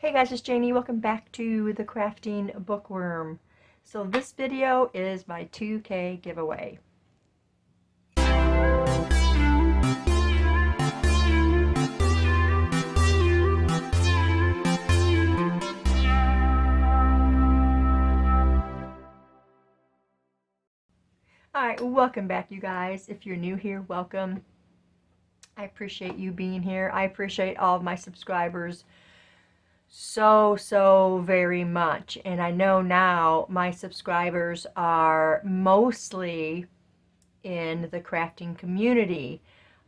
Hey guys, it's Janie. Welcome back to the Crafting Bookworm. So this video is my 2K giveaway. Alright, welcome back you guys. If you're new here, welcome. I appreciate you being here. I appreciate all of my subscribers so very much. And I know now my subscribers are mostly in the crafting community.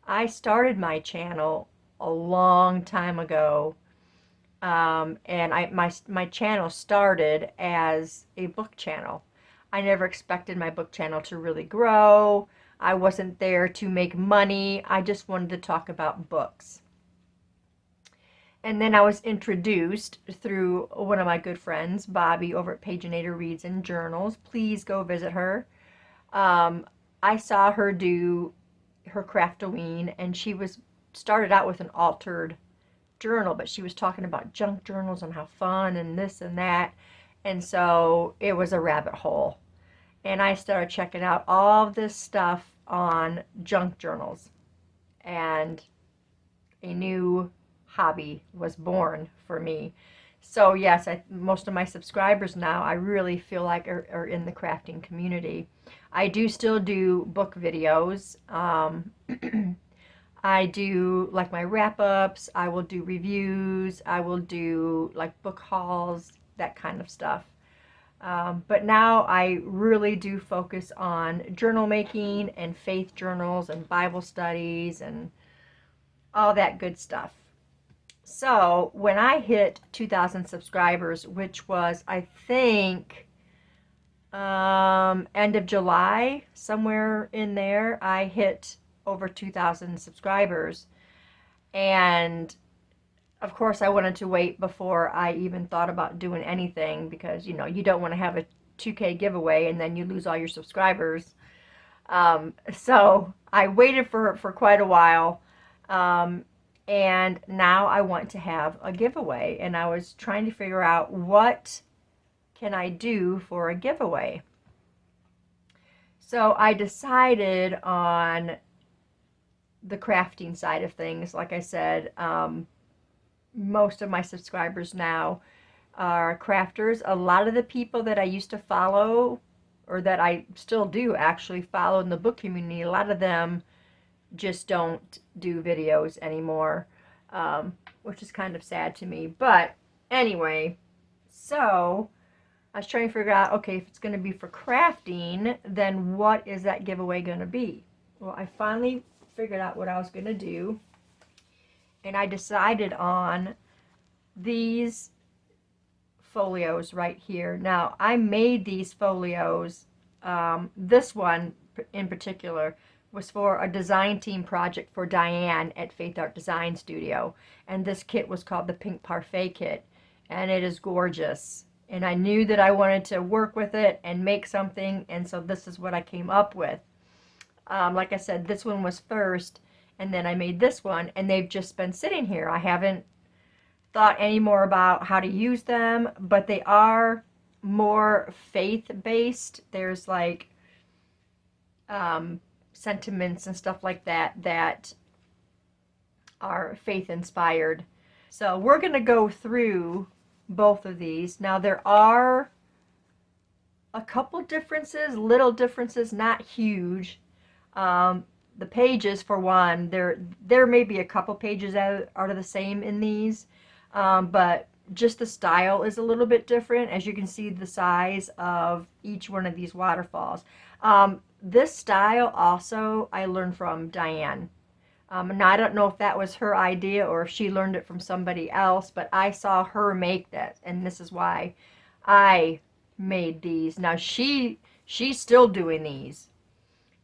I started my channel a long time ago, and my channel started as a book channel. I never expected my book channel to really grow. I wasn't there to make money. I just wanted to talk about books. And then I was introduced through one of my good friends, Bobi, over at Paginator Reads and Journals. Please go visit her. I saw her do her Craftoween, and she started out with an altered journal, but she was talking about junk journals and how fun and this and that. And so it was a rabbit hole. And I started checking out all of this stuff on junk journals. And a new hobby was born for me. So yes, most of my subscribers now, I really feel like are in the crafting community. I do still do book videos. I do like my wrap-ups, I will do reviews, I will do like book hauls, that kind of stuff. But now I really do focus on journal making and faith journals and Bible studies and all that good stuff. So when I hit 2,000 subscribers, which was, I think, end of July, somewhere in there, I hit over 2,000 subscribers. And of course I wanted to wait before I even thought about doing anything, because you know you don't want to have a 2K giveaway and then you lose all your subscribers. So I waited for quite a while, and now I want to have a giveaway, and I was trying to figure out what can I do for a giveaway. So I decided on the crafting side of things. Like I said, most of my subscribers now are crafters. A lot of the people that I used to follow, or that I still do actually follow in the book community, a lot of them just don't do videos anymore, which is kind of sad to me. But anyway, so I was trying to figure out, okay, if it's going to be for crafting, then what is that giveaway going to be? Well, I finally figured out what I was going to do, and I decided on these folios right here. Now, I made these folios, this one in particular was for a design team project for Diane at Faith Art Design Studio, and this kit was called the Pink Parfait Kit, and it is gorgeous. And I knew that I wanted to work with it and make something, and so this is what I came up with. Like I said, this one was first, and then I made this one, and they've just been sitting here. I haven't thought any more about how to use them, but they are more faith-based. There's like sentiments and stuff like that that are faith-inspired. So we're going to go through both of these. Now there are a couple differences, little differences, not huge. The pages, for one, there may be a couple pages that are the same in these, but just the style is a little bit different. As you can see, the size of each one of these waterfalls. This style also I learned from Diane. Now I don't know if that was her idea or if she learned it from somebody else, but I saw her make that, and this is why I made these. Now she's still doing these.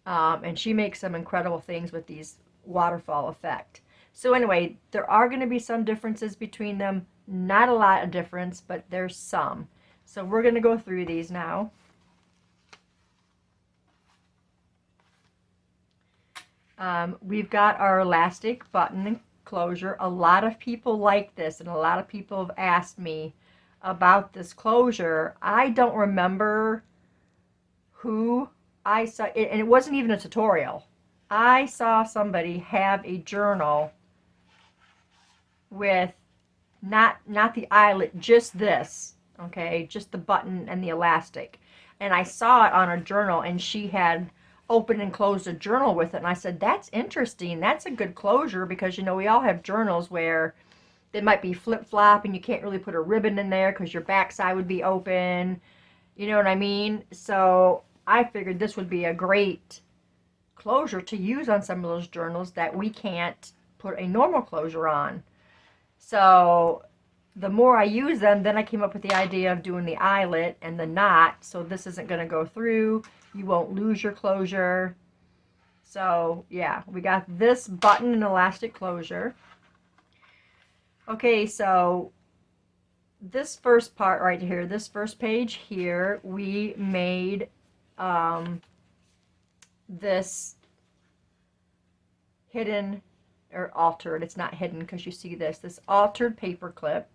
And she makes some incredible things with these waterfall effect. So anyway, there are going to be some differences between them. Not a lot of difference, but there's some. So we're going to go through these now. We've got our elastic button closure. A lot of people like this, and a lot of people have asked me about this closure. I don't remember who I saw, and it wasn't even a tutorial. I saw somebody have a journal with not the eyelet, just this, okay, just the button and the elastic. And I saw it on a journal, and she had opened and closed a journal with it. And I said, that's interesting. That's a good closure, because, you know, we all have journals where they might be flip-flop and you can't really put a ribbon in there because your backside would be open. You know what I mean? So I figured this would be a great closure to use on some of those journals that we can't put a normal closure on. So the more I use them, then I came up with the idea of doing the eyelet and the knot, so this isn't going to go through. You won't lose your closure. So yeah, we got this button and elastic closure. Okay, so this first part right here, this first page here, we made this hidden, or altered, it's not hidden because you see this altered paper clip,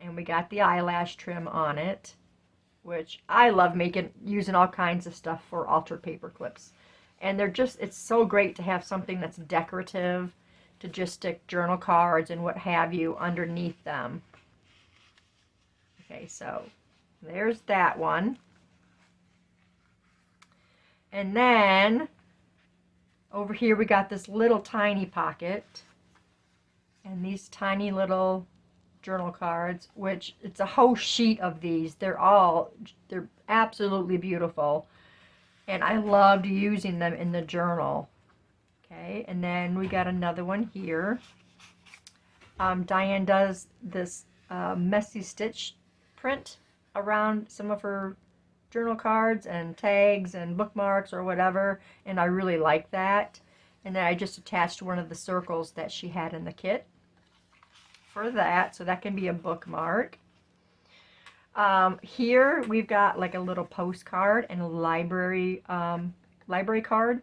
and we got the eyelash trim on it, which I love using all kinds of stuff for altered paper clips. And they're just, it's so great to have something that's decorative, to just stick journal cards and what have you underneath them. Okay, so there's that one. And then over here we got this little tiny pocket and these tiny little journal cards, which it's a whole sheet of these. They're absolutely beautiful, and I loved using them in the journal. Okay, and then we got another one here. Diane does this messy stitch print around some of her journal cards and tags and bookmarks or whatever, and I really like that. And then I just attached one of the circles that she had in the kit for that, so that can be a bookmark. Here we've got like a little postcard and a library card.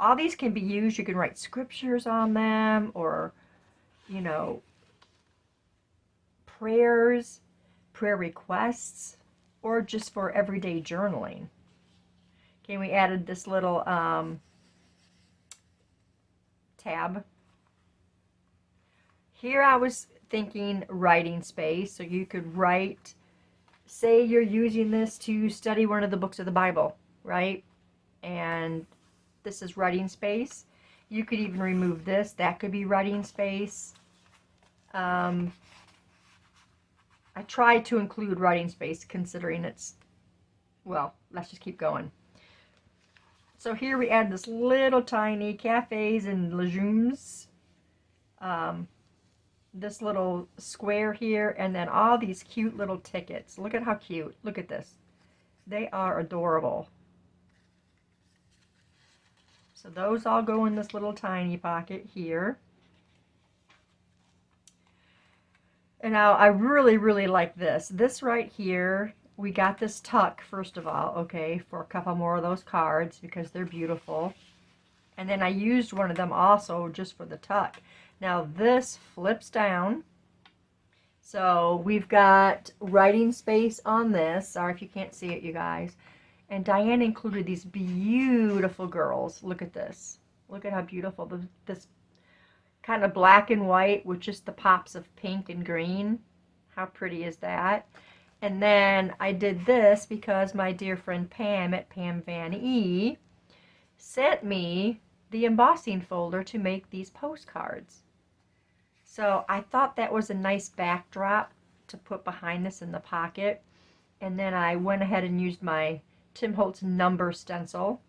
All these can be used. You can write scriptures on them, or, you know, prayers, prayer requests, or just for everyday journaling. Okay, we added this little tab. Here I was thinking writing space, so you could write, say you're using this to study one of the books of the Bible, right? And this is writing space. You could even remove this. That could be writing space. I tried to include writing space considering it's, well, let's just keep going. So here we add this little tiny cafes and legumes. This little square here, and then all these cute little tickets. Look at how cute. Look at this. They are adorable. So those all go in this little tiny pocket here. And now I really, really like this. This right here, we got this tuck, first of all, okay, for a couple more of those cards because they're beautiful. And then I used one of them also just for the tuck. Now this flips down. So we've got writing space on this. Sorry if you can't see it, you guys. And Diane included these beautiful girls. Look at this. Look at how beautiful. This kind of black and white with just the pops of pink and green. How pretty is that? And then I did this because my dear friend Pam at Pam Van E sent me the embossing folder to make these postcards. So I thought that was a nice backdrop to put behind this in the pocket. And then I went ahead and used my Tim Holtz number stencil.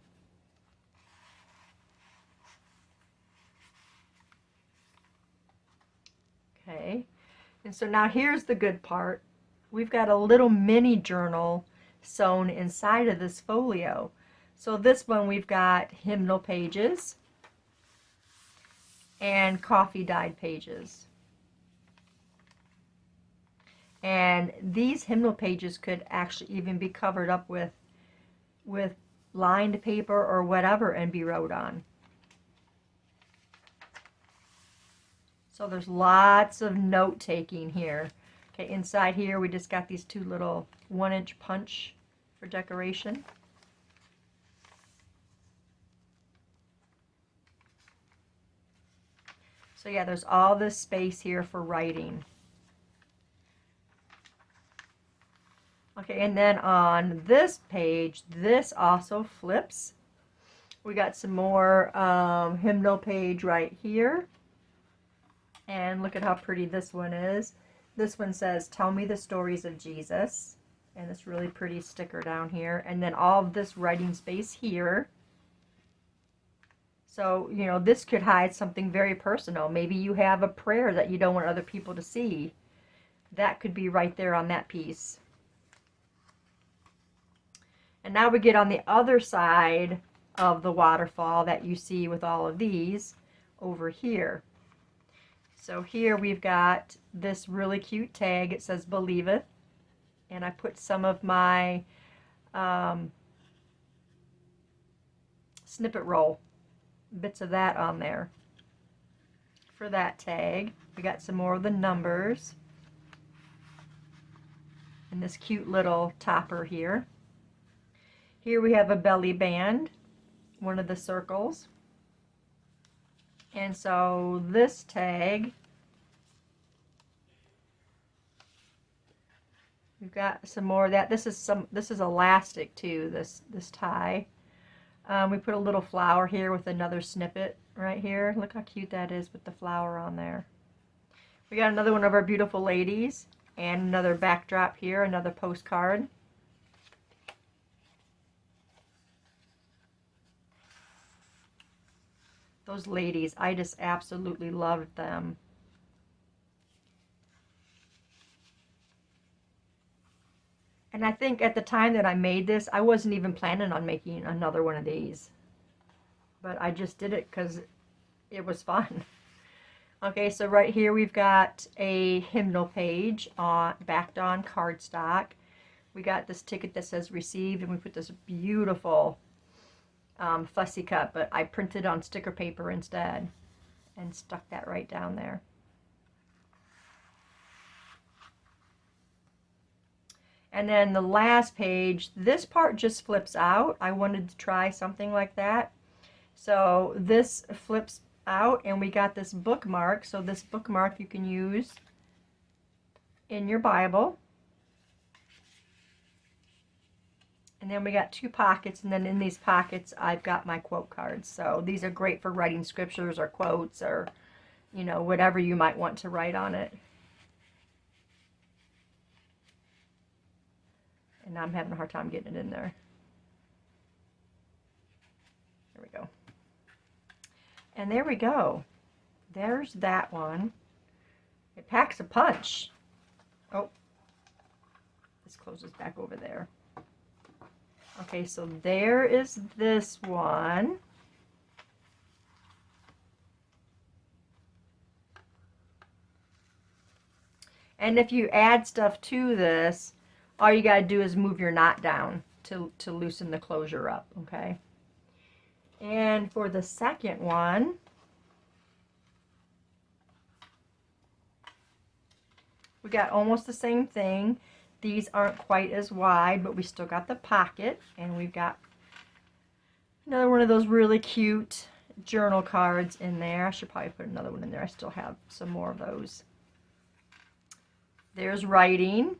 Okay, and so now here's the good part. We've got a little mini journal sewn inside of this folio. So this one we've got hymnal pages and coffee dyed pages. And these hymnal pages could actually even be covered up with lined paper or whatever and be wrote on. So there's lots of note taking here. Okay, inside here we just got these two little 1-inch punch for decoration. So yeah, there's all this space here for writing. Okay, and then on this page, this also flips. We got some more hymnal page right here. And look at how pretty this one is. This one says, "Tell me the stories of Jesus." And this really pretty sticker down here. And then all of this writing space here. So, you know, this could hide something very personal. Maybe you have a prayer that you don't want other people to see. That could be right there on that piece. And now we get on the other side of the waterfall that you see with all of these over here. So here we've got this really cute tag. It says "Believeth." And I put some of my snippet roll, bits of that on there for that tag. We got some more of the numbers. And this cute little topper here. Here we have a belly band, one of the circles. And so this tag, we've got some more of that. This is elastic too, this tie. We put a little flower here with another snippet right here. Look how cute that is with the flower on there. We got another one of our beautiful ladies and another backdrop here, another postcard. Those ladies, I just absolutely loved them. And I think at the time that I made this, I wasn't even planning on making another one of these. But I just did it because it was fun. Okay, so right here we've got a hymnal page backed on cardstock. We got this ticket that says "Received," and we put this beautiful fussy cut, but I printed on sticker paper instead and stuck that right down there. And then the last page, this part just flips out. I wanted to try something like that. So this flips out and we got this bookmark. So this bookmark you can use in your Bible. And then we got two pockets, and then in these pockets I've got my quote cards. So these are great for writing scriptures or quotes or, you know, whatever you might want to write on it. And I'm having a hard time getting it in there. There we go. And there we go. There's that one. It packs a punch. Oh, this closes back over there. Okay, so there is this one. And if you add stuff to this, all you gotta do is move your knot down to loosen the closure up, okay? And for the second one, we got almost the same thing. These aren't quite as wide, but we still got the pocket, and we've got another one of those really cute journal cards in there. I should probably put another one in there. I still have some more of those. There's writing.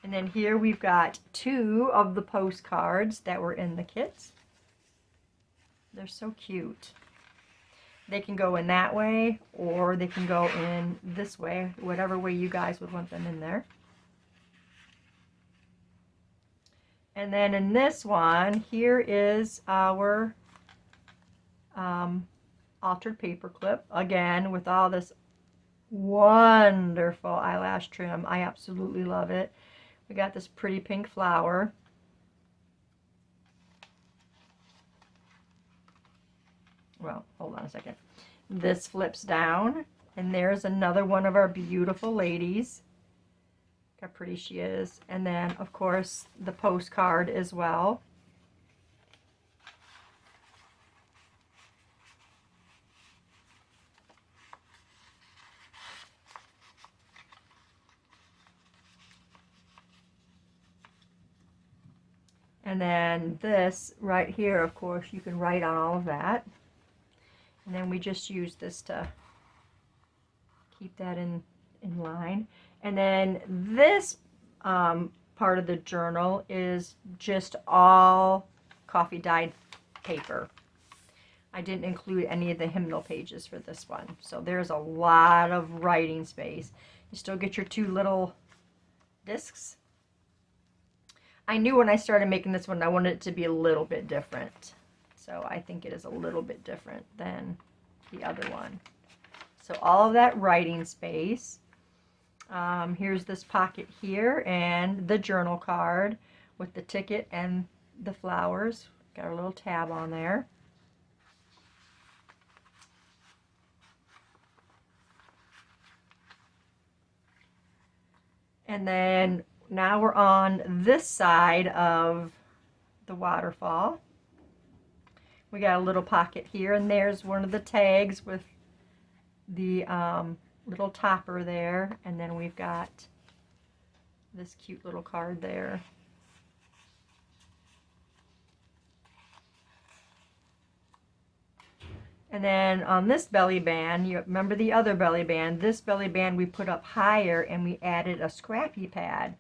And then here we've got two of the postcards that were in the kits. They're so cute. They can go in that way, or they can go in this way, whatever way you guys would want them in there. And then in this one, here is our altered paper clip, again with all this wonderful eyelash trim. I absolutely love it. We got this pretty pink flower. Well, hold on a second. This flips down, and there's another one of our beautiful ladies. Look how pretty she is. And then, of course, the postcard as well. And then this right here, of course, you can write on all of that. And then we just use this to keep that in line. And then this part of the journal is just all coffee dyed paper. I didn't include any of the hymnal pages for this one. So there's a lot of writing space. You still get your 2 little discs. I knew when I started making this one, I wanted it to be a little bit different. So I think it is a little bit different than the other one. So all of that writing space. Here's this pocket here and the journal card with the ticket and the flowers. Got a little tab on there. And then now we're on this side of the waterfall. We got a little pocket here, and there's one of the tags with the little topper there, and then we've got this cute little card there. And then on this belly band, you remember the other belly band, this belly band we put up higher and we added a scrappy pad.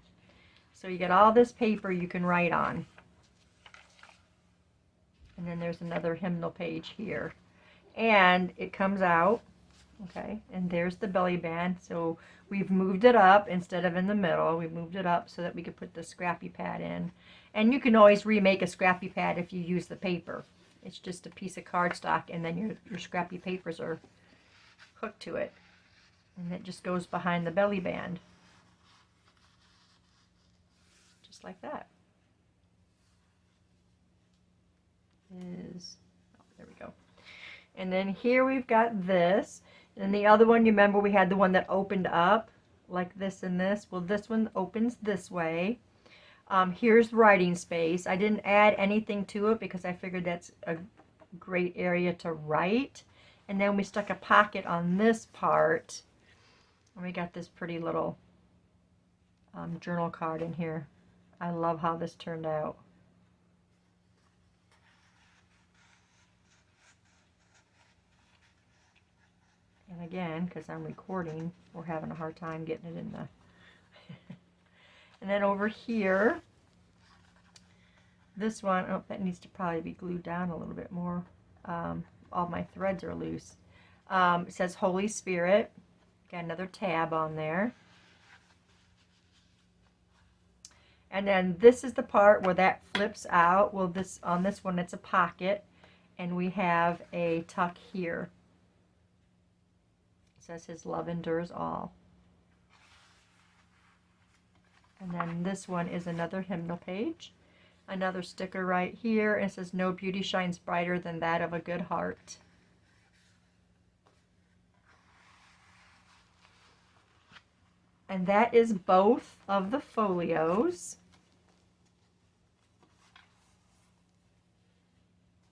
So you get all this paper you can write on. And then there's another hymnal page here. And it comes out, okay, and there's the belly band. So we've moved it up instead of in the middle. We've moved it up so that we could put the scrappy pad in. And you can always remake a scrappy pad if you use the paper. It's just a piece of cardstock, and then your scrappy papers are hooked to it. And it just goes behind the belly band. Just like that. There we go. And then here we've got this. And the other one, you remember we had the one that opened up like this and this. Well, this one opens this way. Here's writing space. I didn't add anything to it because I figured that's a great area to write. And then we stuck a pocket on this part. And we got this pretty little journal card in here. I love how this turned out. And again, because I'm recording, we're having a hard time getting it in the... And then over here, this one, oh, that needs to probably be glued down a little bit more. All my threads are loose. It says Holy Spirit. Got another tab on there. And then this is the part where that flips out. Well, on this one, it's a pocket. And we have a tuck here. It says His love endures all. And then this one is another hymnal page. Another sticker right here. It says, no beauty shines brighter than that of a good heart. And that is both of the folios.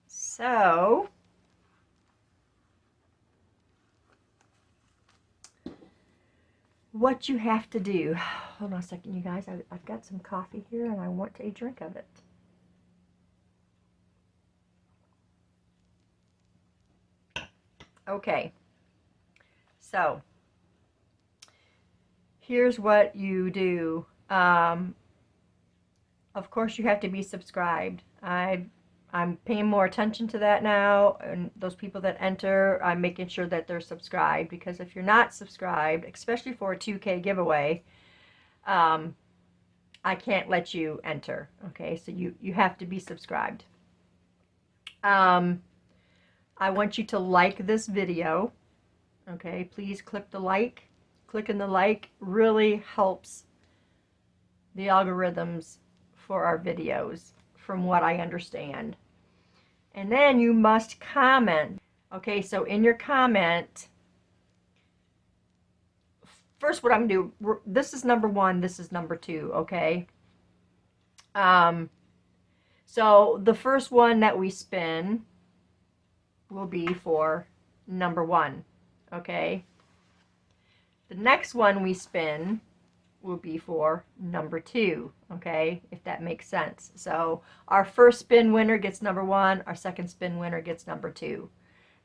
So, what you have to do. Hold on a second, you guys. I've got some coffee here and I want a drink of it. Okay. So, here's what you do. Of course, you have to be subscribed. I'm paying more attention to that now, and those people that enter, I'm making sure that they're subscribed, because if you're not subscribed, especially for a 2K giveaway, I can't let you enter. Okay, so you have to be subscribed. I want you to like this video. Okay, please click the like. Clicking the like really helps the algorithms for our videos, from what I understand. And then you must comment. Okay, so in your comment, first what I'm going to do, this is number 1, this is number 2, okay? So the first one that we spin will be for number 1, okay? The next one we spin will be for number 2, okay, if that makes sense. So our first spin winner gets number 1, our second spin winner gets number 2.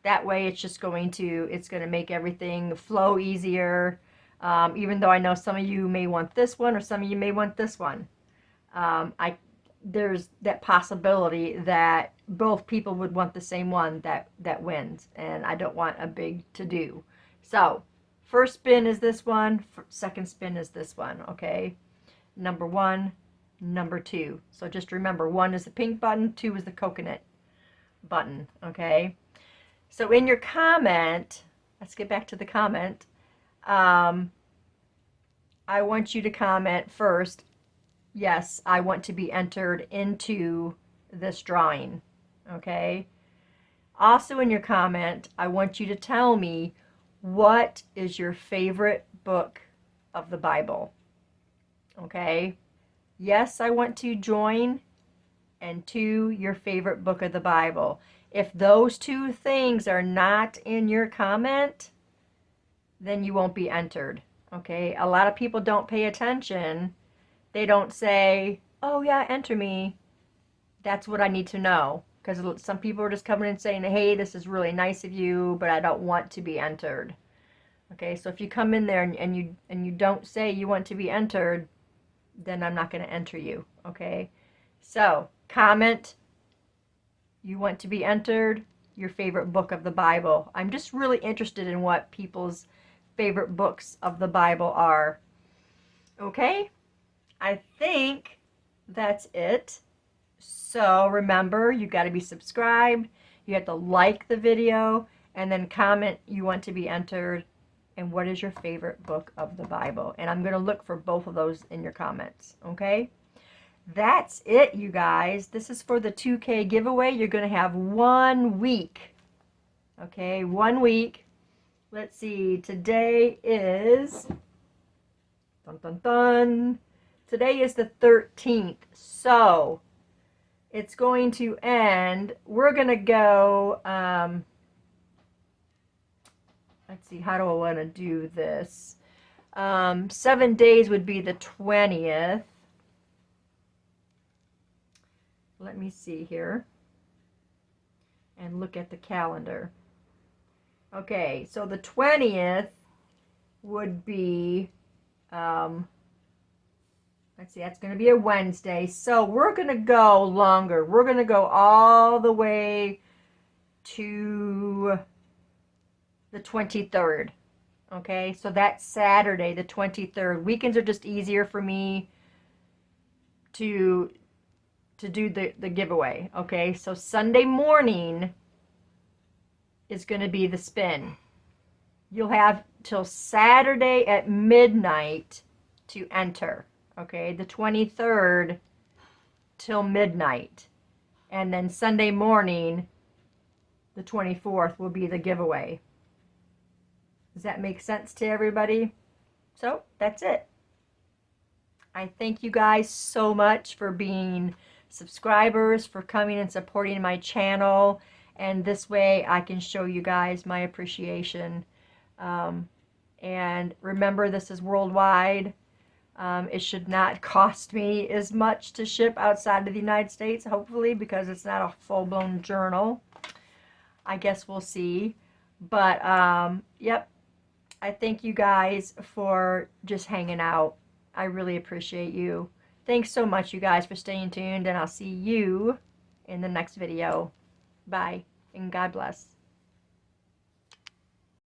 That way it's just going to make everything flow easier. Even though I know some of you may want this one or some of you may want this one. There's that possibility that both people would want the same one that wins, and I don't want a big to-do. So first spin is this one, second spin is this one, okay? Number 1, number 2. So just remember, 1 is the pink button, 2 is the coconut button, okay? So in your comment, let's get back to the comment. I want you to comment first, yes, I want to be entered into this drawing, okay? Also in your comment, I want you to tell me, what is your favorite book of the Bible? Okay? Yes, I want to join, and 2, your favorite book of the Bible. If those 2 things are not in your comment, then you won't be entered. Okay? A lot of people don't pay attention. They don't say, oh yeah, enter me. That's what I need to know. Because some people are just coming and saying, hey, this is really nice of you, but I don't want to be entered. Okay, so if you come in there and you don't say you want to be entered, then I'm not going to enter you. Okay, so comment, you want to be entered, your favorite book of the Bible. I'm just really interested in what people's favorite books of the Bible are. Okay, I think that's it. So remember, you got to be subscribed, you have to like the video, and then comment you want to be entered, and what is your favorite book of the Bible. And I'm going to look for both of those in your comments, okay? That's it, you guys. This is for the 2K giveaway. You're going to have 1 week, okay? 1 week. Let's see, today is, dun dun dun, today is the 13th, so it's going to end, we're going to go, let's see, how do I want to do this? 7 days would be the 20th. Let me see here and look at the calendar. Okay, so the 20th would be, let's see, that's going to be a Wednesday. So we're going to go longer. We're going to go all the way to the 23rd. Okay, so that's Saturday, the 23rd. Weekends are just easier for me to do the giveaway. Okay, so Sunday morning is going to be the spin. You'll have till Saturday at midnight to enter. Okay, the 23rd till midnight. And then Sunday morning, the 24th, will be the giveaway. Does that make sense to everybody? So, that's it. I thank you guys so much for being subscribers, for coming and supporting my channel. And this way I can show you guys my appreciation. And remember, this is worldwide. It should not cost me as much to ship outside of the United States, hopefully, because it's not a full-blown journal. I guess we'll see. But, yep, I thank you guys for just hanging out. I really appreciate you. Thanks so much, you guys, for staying tuned, and I'll see you in the next video. Bye, and God bless.